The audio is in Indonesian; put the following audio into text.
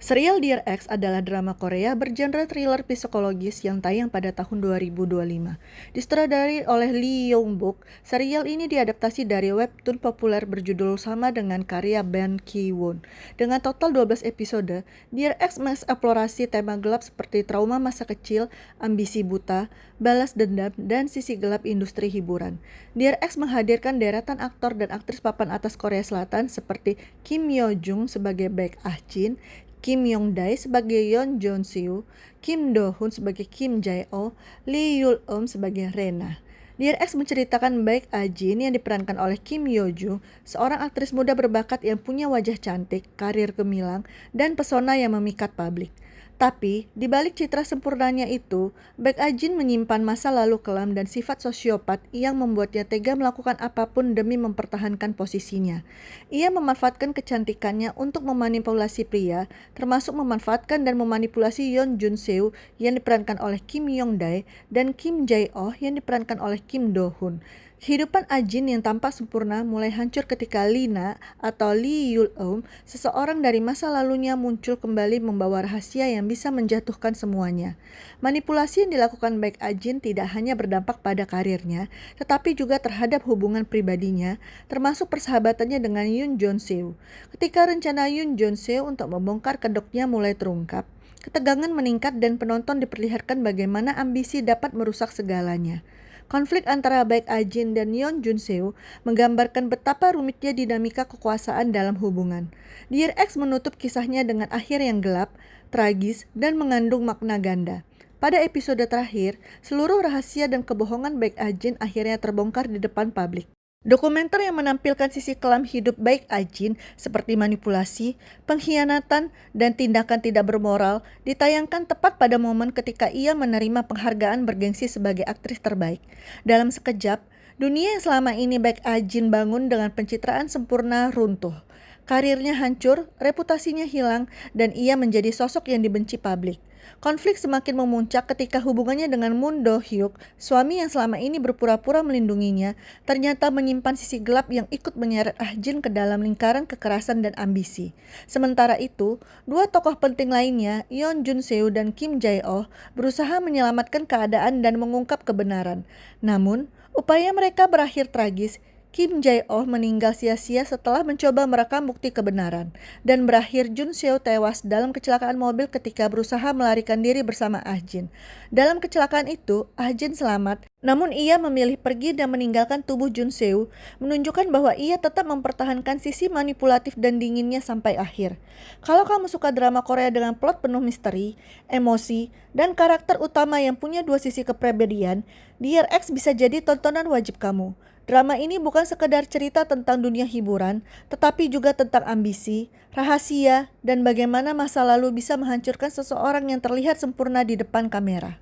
Serial Dear Ex adalah drama Korea bergenre thriller psikologis yang tayang pada tahun 2025. Disutradari oleh Lee Yong-bok, serial ini diadaptasi dari webtoon populer berjudul sama dengan karya Ben Ki-won. Dengan total 12 episode, Dear Ex mengeksplorasi tema gelap seperti trauma masa kecil, ambisi buta, balas dendam, dan sisi gelap industri hiburan. Dear Ex menghadirkan deretan aktor dan aktris papan atas Korea Selatan seperti Kim Yo Jung sebagai Baek Ah Jin, Kim Yong-dae sebagai Yeon Jong-seo, Kim Do-hoon sebagai Kim Jae-oh, Lee Yul-eum sebagai Rena. Dear Ex menceritakan Baek Ah-jin yang diperankan oleh Kim Yo-jung, seorang aktris muda berbakat yang punya wajah cantik, karir gemilang, dan pesona yang memikat publik. Tapi, di balik citra sempurnanya itu, Baek Ah-jin menyimpan masa lalu kelam dan sifat sosiopat yang membuatnya tega melakukan apapun demi mempertahankan posisinya. Ia memanfaatkan kecantikannya untuk memanipulasi pria, termasuk memanfaatkan dan memanipulasi Yeon Jun-seo yang diperankan oleh Kim Yong-dae dan Kim Jae-oh yang diperankan oleh Kim Do-hoon. Kehidupan Ajin yang tampak sempurna mulai hancur ketika Lina atau Lee Yul-eum, seseorang dari masa lalunya muncul kembali membawa rahasia yang bisa menjatuhkan semuanya. Manipulasi yang dilakukan Baek Ajin tidak hanya berdampak pada karirnya, tetapi juga terhadap hubungan pribadinya, termasuk persahabatannya dengan Yoon Jong-seo. Ketika rencana Yoon Jong-seo untuk membongkar kedoknya mulai terungkap, ketegangan meningkat dan penonton diperlihatkan bagaimana ambisi dapat merusak segalanya. Konflik antara Baek Ah-jin dan Yeon Jun-seo menggambarkan betapa rumitnya dinamika kekuasaan dalam hubungan. Dear Ex menutup kisahnya dengan akhir yang gelap, tragis, dan mengandung makna ganda. Pada episode terakhir, seluruh rahasia dan kebohongan Baek Ah-jin akhirnya terbongkar di depan publik. Dokumenter yang menampilkan sisi kelam hidup Baek Ah-jin seperti manipulasi, pengkhianatan, dan tindakan tidak bermoral ditayangkan tepat pada momen ketika ia menerima penghargaan bergengsi sebagai aktris terbaik. Dalam sekejap, dunia yang selama ini Baek Ah-jin bangun dengan pencitraan sempurna runtuh. Karirnya hancur, reputasinya hilang, dan ia menjadi sosok yang dibenci publik. Konflik semakin memuncak ketika hubungannya dengan Moon Do-hyuk, suami yang selama ini berpura-pura melindunginya, ternyata menyimpan sisi gelap yang ikut menyeret Ah-jin ke dalam lingkaran kekerasan dan ambisi. Sementara itu, dua tokoh penting lainnya, Yeon Jun-seo dan Kim Jae-oh, berusaha menyelamatkan keadaan dan mengungkap kebenaran. Namun, upaya mereka berakhir tragis. Kim Jae-oh meninggal sia-sia setelah mencoba merekam bukti kebenaran, dan berakhir Jun-seo tewas dalam kecelakaan mobil ketika berusaha melarikan diri bersama Ah-jin. Dalam kecelakaan itu, Ah-jin selamat, namun ia memilih pergi dan meninggalkan tubuh Jun-seo, menunjukkan bahwa ia tetap mempertahankan sisi manipulatif dan dinginnya sampai akhir. Kalau kamu suka drama Korea dengan plot penuh misteri, emosi, dan karakter utama yang punya dua sisi kepribadian, Dear Ex bisa jadi tontonan wajib kamu. Drama ini bukan sekedar cerita tentang dunia hiburan, tetapi juga tentang ambisi, rahasia, dan bagaimana masa lalu bisa menghancurkan seseorang yang terlihat sempurna di depan kamera.